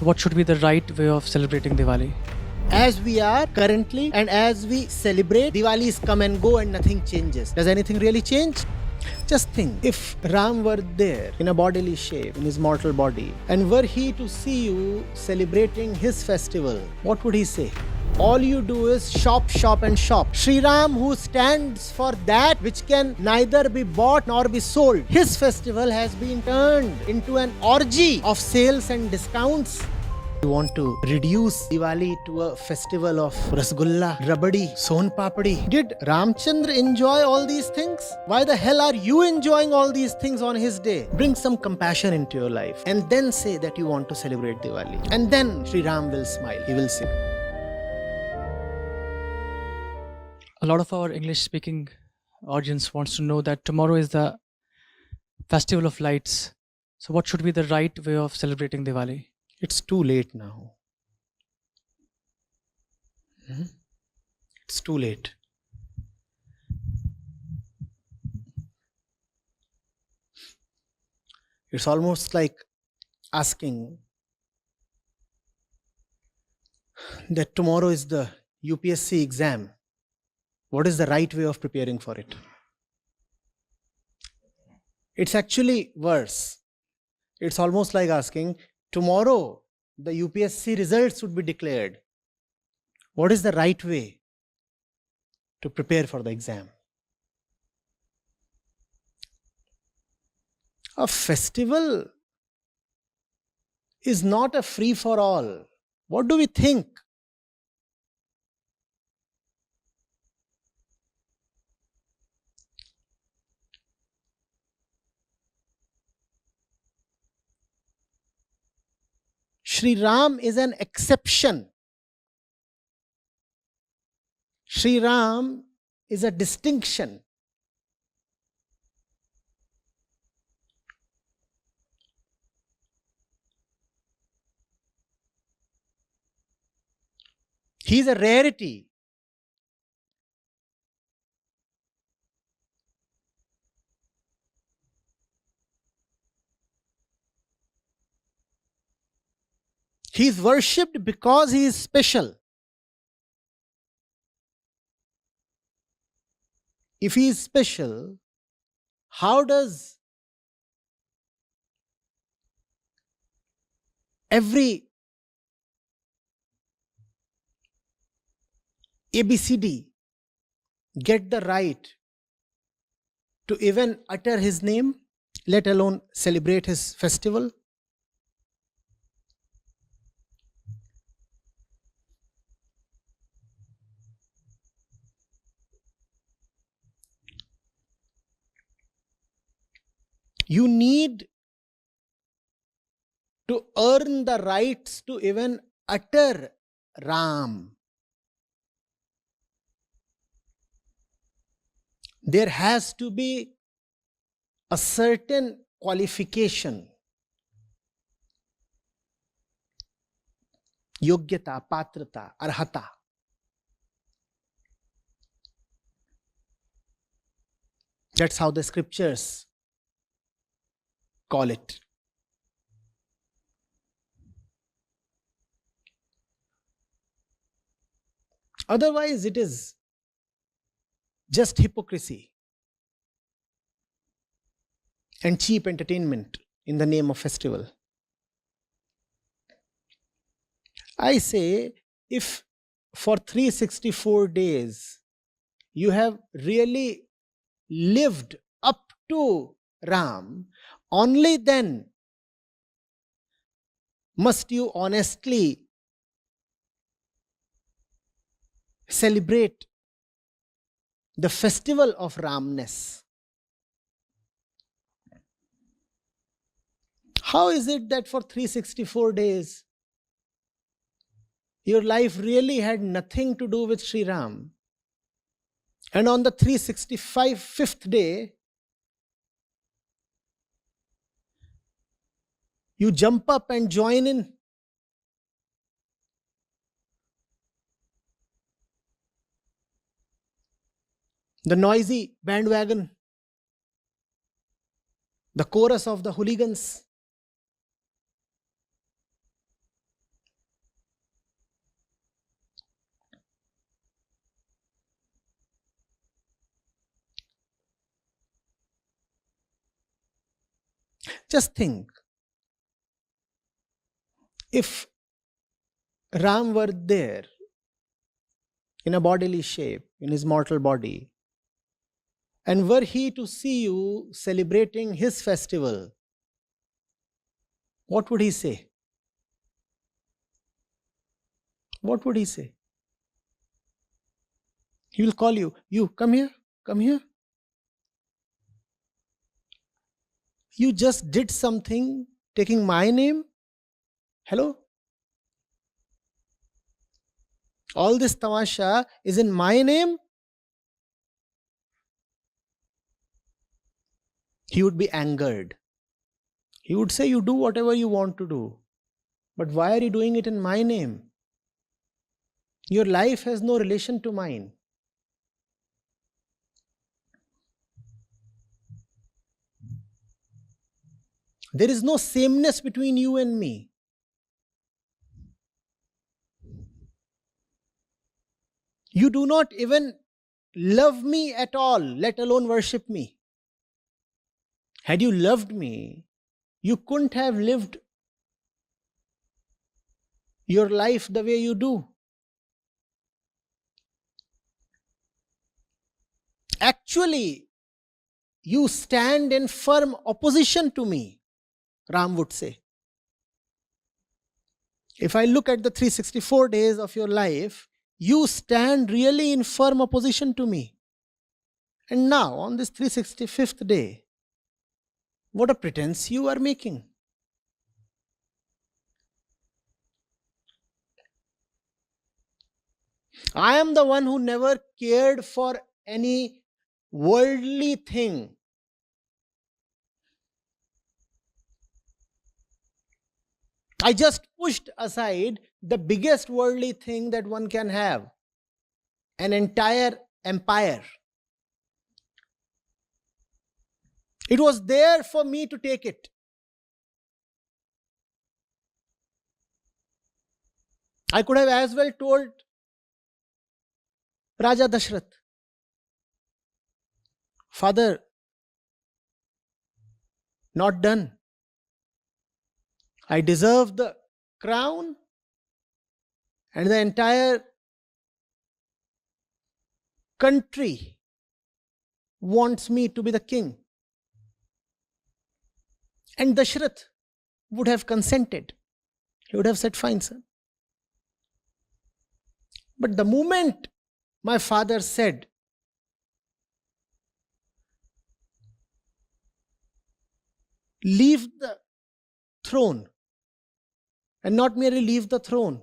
So what should be the right way of celebrating Diwali? As we are currently and as we celebrate, Diwalis come and go and nothing changes. Does anything really change? Just think, if Ram were there in a bodily shape, in his mortal body, and were he to see you celebrating his festival, what would he say? All you do is shop, shop and shop. Shri Ram, who stands for that which can neither be bought nor be sold, his festival has been turned into an orgy of sales and discounts. You want to reduce Diwali to a festival of Rasgulla, Rabadi, Son Papadi. Did Ramchandra enjoy all these things? Why the hell are you enjoying all these things on his day? Bring some compassion into your life and then say that you want to celebrate Diwali. And then Shri Ram will smile. He will say. A lot of our English speaking audience wants to know that tomorrow is the festival of lights. So what should be the right way of celebrating Diwali? It's too late now. It's too late. It's almost like asking that tomorrow is the UPSC exam. What is the right way of preparing for it? It's actually worse. It's almost like asking, tomorrow the UPSC results would be declared. What is the right way to prepare for the exam? A festival is not a free-for-all. What do we think? Shri Ram is an exception. Shri Ram is a distinction. He is a rarity. He is worshipped because he is special. If he is special, how does every ABCD get the right to even utter his name, let alone celebrate his festival? You need to earn the rights to even utter Ram. There has to be a certain qualification. Yogyata, patrata, arhata. That's how the scriptures call it. Otherwise, it is just hypocrisy and cheap entertainment in the name of festival. I say, if for 364 days you have really lived up to Ram, only then must you honestly celebrate the festival of Ramness. How is it that for 364 days your life really had nothing to do with Shri Ram, and on the 365th day you jump up and join in? The noisy bandwagon, the chorus of the hooligans. Just think, if Ram were there in a bodily shape, in his mortal body, and were he to see you celebrating his festival, what would he say? What would he say? He will call you, you come here, come here. You just did something taking my name. Hello? All this tamasha is in my name. He would be angered. He would say, you do whatever you want to do. But why are you doing it in my name? Your life has no relation to mine. There is no sameness between you and me. You do not even love me at all, let alone worship me. Had you loved me, you couldn't have lived your life the way you do. Actually, you stand in firm opposition to me, Ram would say. If I look at the 364 days of your life, you stand really in firm opposition to me. And now, on this 365th day, what a pretense you are making. I am the one who never cared for any worldly thing. I just pushed aside the biggest worldly thing that one can have, an entire empire. It was there for me to take it. I could have as well told Raja Dashrath, Father, not done. I deserve the crown, and the entire country wants me to be the king. And Dashrath would have consented. He would have said, fine, sir. But the moment my father said, leave the throne, and not merely leave the throne,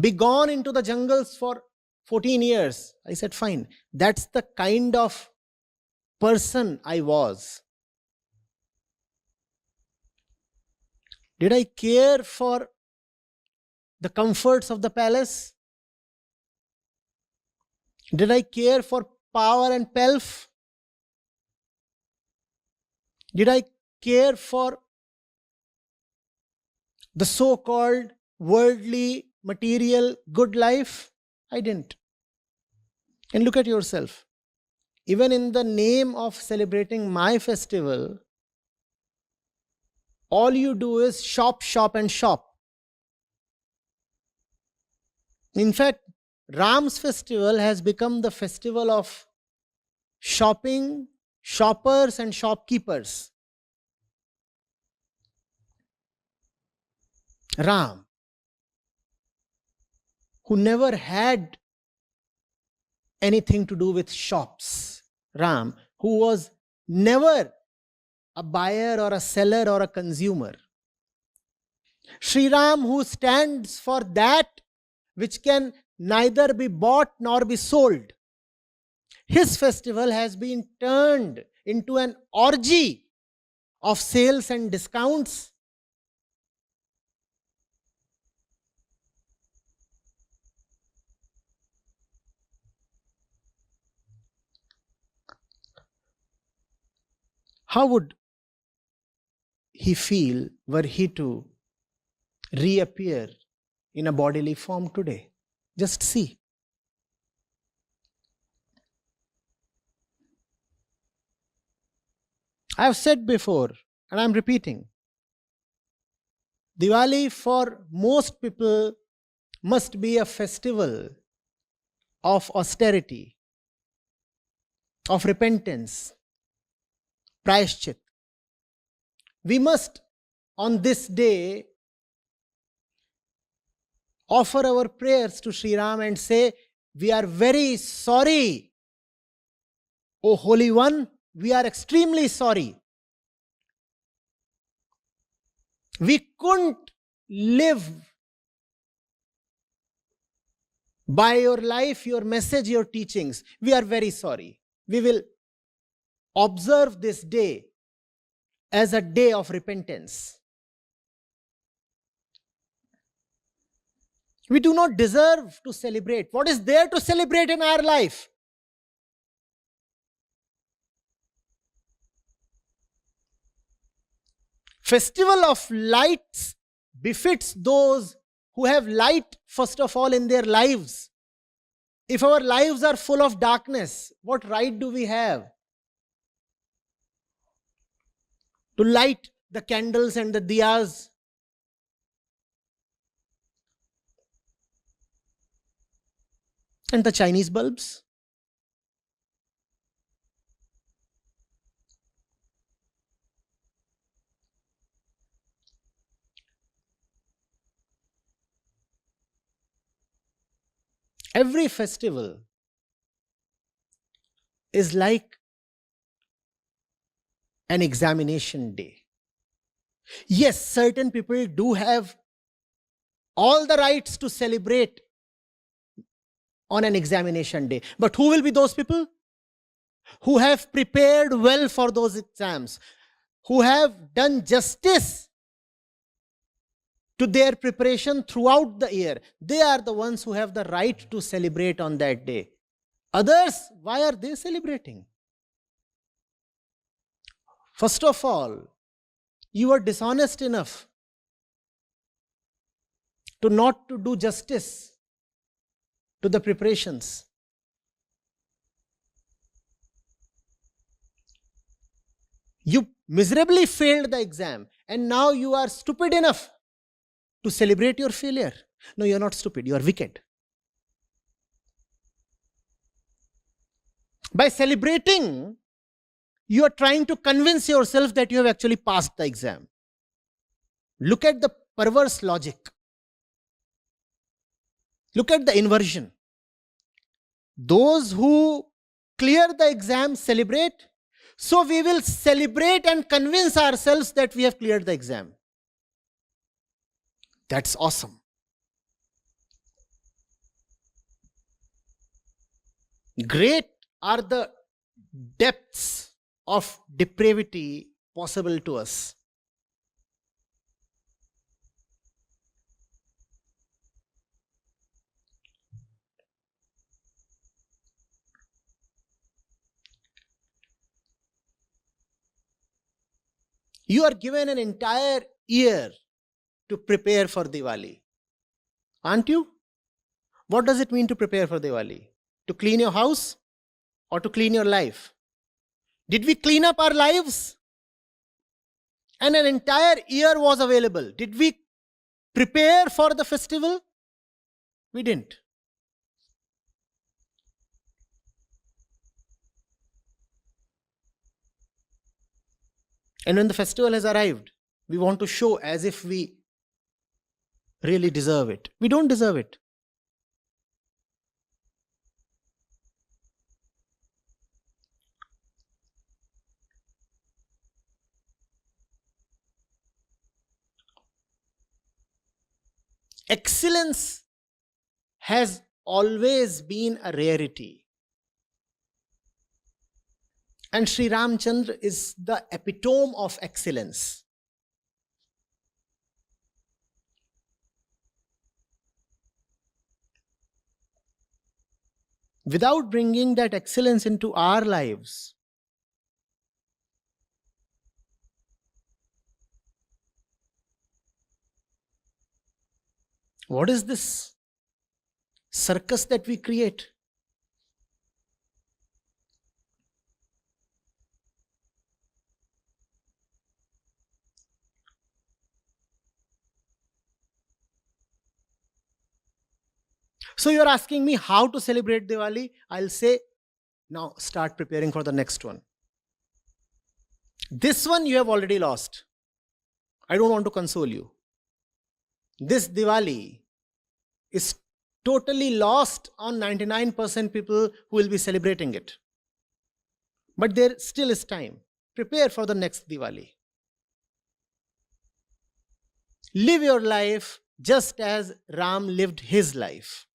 be gone into the jungles for 14 years. I said, fine. That's the kind of person I was. Did I care for the comforts of the palace? Did I care for power and pelf? Did I care for the so-called worldly, material, good life? I didn't. And look at yourself. Even in the name of celebrating my festival, all you do is shop, shop, and shop. In fact, Ram's festival has become the festival of shopping, shoppers, and shopkeepers. Ram, who never had anything to do with shops. Ram, who was never a buyer or a seller or a consumer. Shri Ram, who stands for that which can neither be bought nor be sold. His festival has been turned into an orgy of sales and discounts. How would he feel were he to reappear in a bodily form today? Just see. I have said before, and I'm repeating, Diwali for most people must be a festival of austerity, of repentance, prayashchit. We must, on this day, offer our prayers to Shri Ram and say, we are very sorry, O Holy One, we are extremely sorry. We couldn't live by your life, your message, your teachings. We are very sorry. We will observe this day as a day of repentance. We do not deserve to celebrate. What is there to celebrate in our life? Festival of lights befits those who have light, first of all, in their lives. If our lives are full of darkness, what right do we have to light the candles and the diyas? And the Chinese bulbs? Every festival is like an examination day. Yes, certain people do have all the rights to celebrate on an examination day. But who will be those people? Who have prepared well for those exams, who have done justice to their preparation throughout the year. They are the ones who have the right to celebrate on that day. Others, why are they celebrating? First of all, you are dishonest enough to not to do justice to the preparations. You miserably failed the exam and now you are stupid enough to celebrate your failure. No, you are not stupid, you are wicked. By celebrating, you are trying to convince yourself that you have actually passed the exam. Look at the perverse logic. Look at the inversion. Those who clear the exam celebrate, so we will celebrate and convince ourselves that we have cleared the exam. That's awesome. Great are the depths of depravity possible to us. You are given an entire year to prepare for Diwali. Aren't you? What does it mean to prepare for Diwali? To clean your house or to clean your life? Did we clean up our lives? And an entire year was available. Did we prepare for the festival? We didn't. And when the festival has arrived, we want to show as if we really deserve it. We don't deserve it. Excellence has always been a rarity. And Shri Ramchandra is the epitome of excellence. Without bringing that excellence into our lives, what is this circus that we create? So you're asking me how to celebrate Diwali? I'll say, now start preparing for the next one. This one you have already lost. I don't want to console you. This Diwali is totally lost on 99% people who will be celebrating it. But there still is time. Prepare for the next Diwali. Live your life just as Ram lived his life.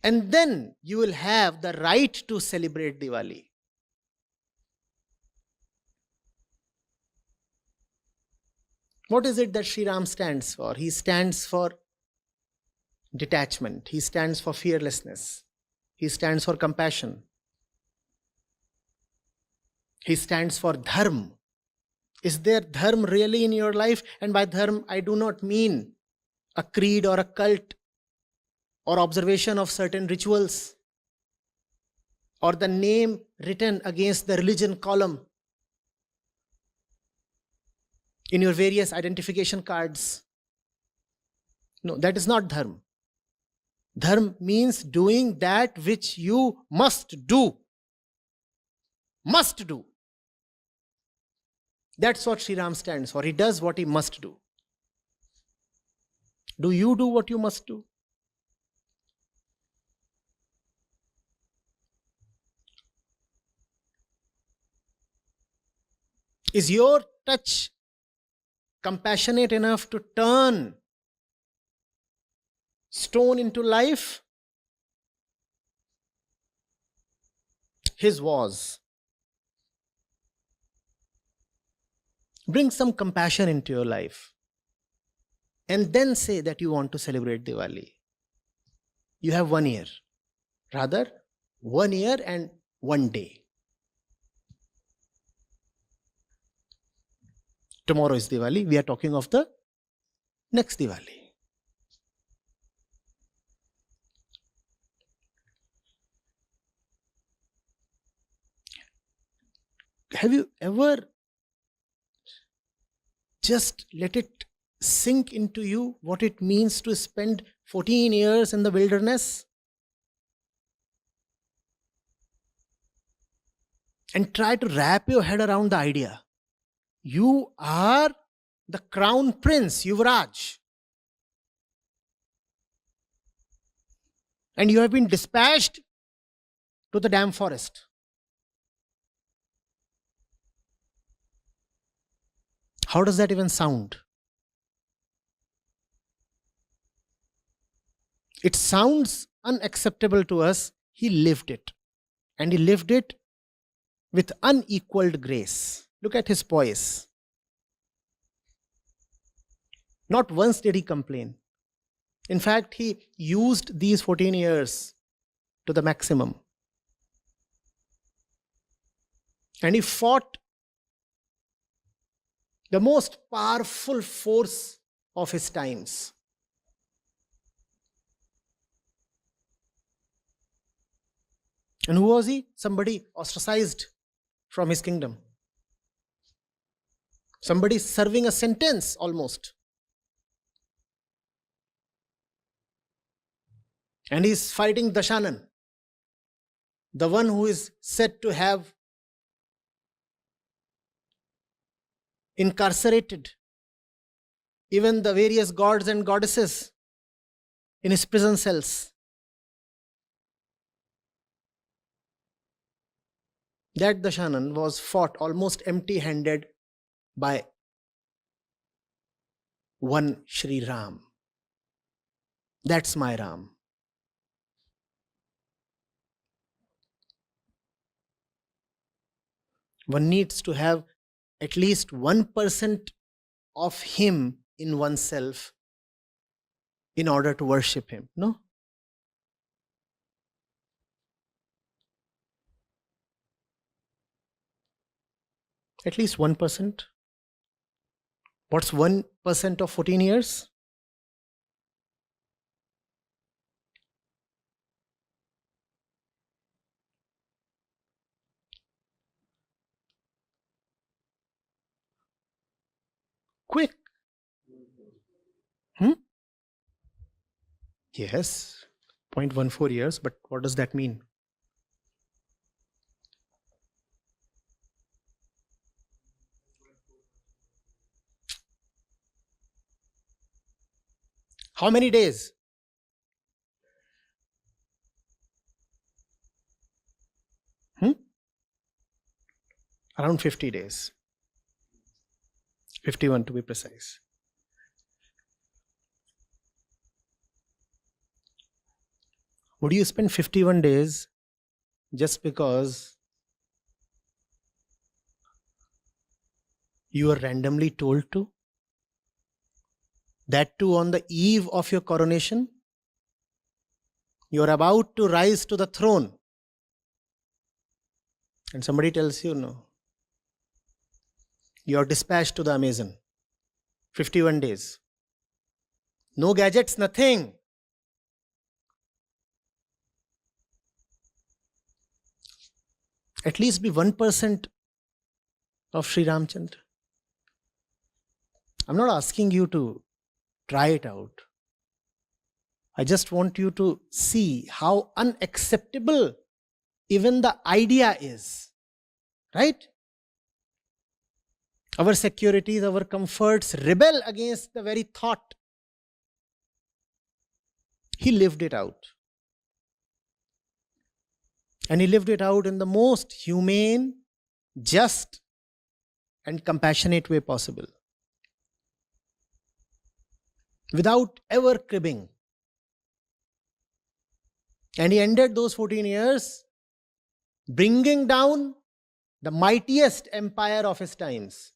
And then you will have the right to celebrate Diwali. What is it that Shri Ram stands for? He stands for detachment. He stands for fearlessness. He stands for compassion. He stands for dharma. Is there dharma really in your life? And by dharma, I do not mean a creed or a cult or observation of certain rituals or the name written against the religion column in your various identification cards. No, that is not dharma. Dharma means doing that which you must do. Must do. That's what Shri Ram stands for. He does what he must do. Do you do what you must do? Is your touch compassionate enough to turn stone into life? His was. Bring some compassion into your life. And then say that you want to celebrate Diwali. You have 1 year. Rather, 1 year and 1 day. Tomorrow is Diwali. We are talking of the next Diwali. Have you ever just let it sink into you what it means to spend 14 years in the wilderness? And try to wrap your head around the idea. You are the crown prince, Yuvraj. And you have been dispatched to the damn forest. How does that even sound? It sounds unacceptable to us. He lived it. And he lived it with unequaled grace. Look at his poise. Not once did he complain. In fact, he used these 14 years to the maximum. And he fought the most powerful force of his times. And who was he? Somebody ostracized from his kingdom. Somebody serving a sentence almost. And he's fighting Dashanan, the one who is said to have incarcerated even the various gods and goddesses in his prison cells. That Dashanan was fought almost empty-handed by one Shri Ram. That's my Ram. One needs to have at least 1% of him in oneself in order to worship him. No? At least 1%. What's 1% of 14 years? Quick. Yes, 0.14 years, but what does that mean? How many days? Around 50 days. 51 to be precise. Would you spend 51 days just because you are randomly told to? That too on the eve of your coronation? You are about to rise to the throne. And somebody tells you, no. You are dispatched to the Amazon. 51 days. No gadgets, nothing. At least be 1% of Shri Ramchandra. I'm not asking you to try it out. I just want you to see how unacceptable even the idea is. Right? Our securities, our comforts rebel against the very thought. He lived it out. And he lived it out in the most humane, just, and compassionate way possible. Without ever cribbing. And he ended those 14 years bringing down the mightiest empire of his times.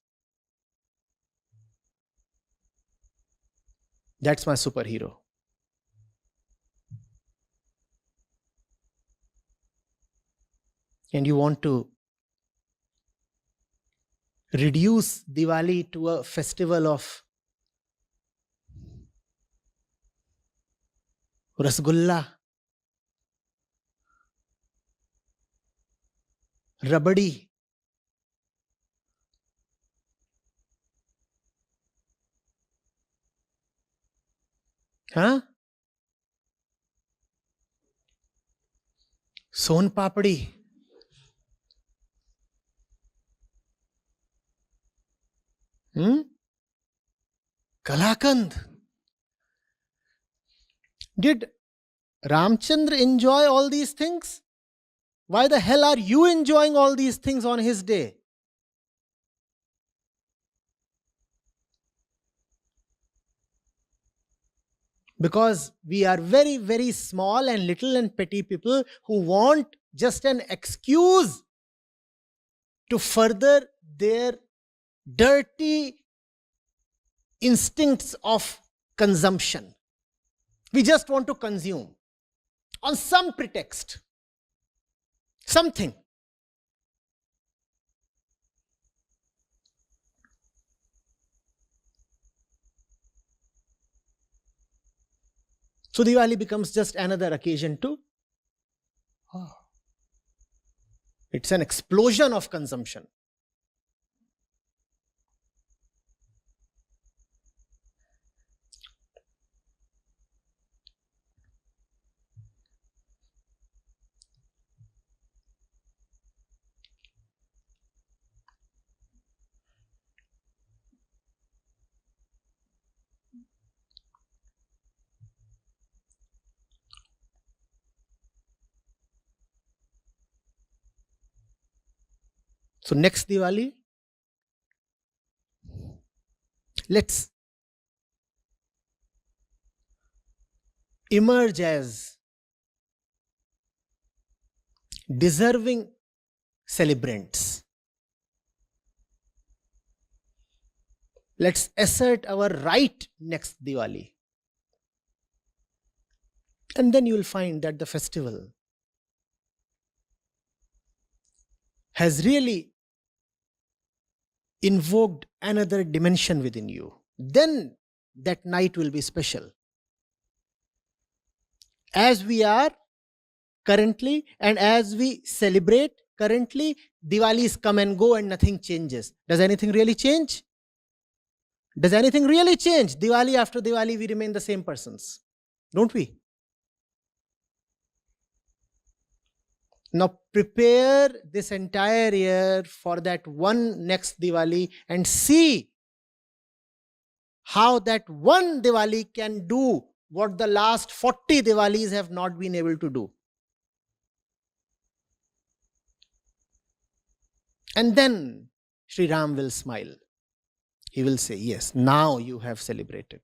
That's my superhero. And you want to reduce Diwali to a festival of rasgulla, rabadi, son papdi, kalakand. Did Ramchandra enjoy all these things? Why the hell are you enjoying all these things on his day? Because we are very, very small and little and petty people who want just an excuse to further their dirty instincts of consumption. We just want to consume on some pretext. Something. So Diwali becomes just another occasion to. It's an explosion of consumption. So next Diwali, let's emerge as deserving celebrants. Let's assert our right next Diwali. And then you will find that the festival has really invoked another dimension within you. Then that night will be special. As we are currently and as we celebrate currently, Diwalis come and go and nothing changes. Does anything really change? Does anything really change? Diwali after Diwali, we remain the same persons, don't we? Now prepare this entire year for that one next Diwali and see how that one Diwali can do what the last 40 Diwalis have not been able to do. And then Shri Ram will smile. He will say, yes, now you have celebrated.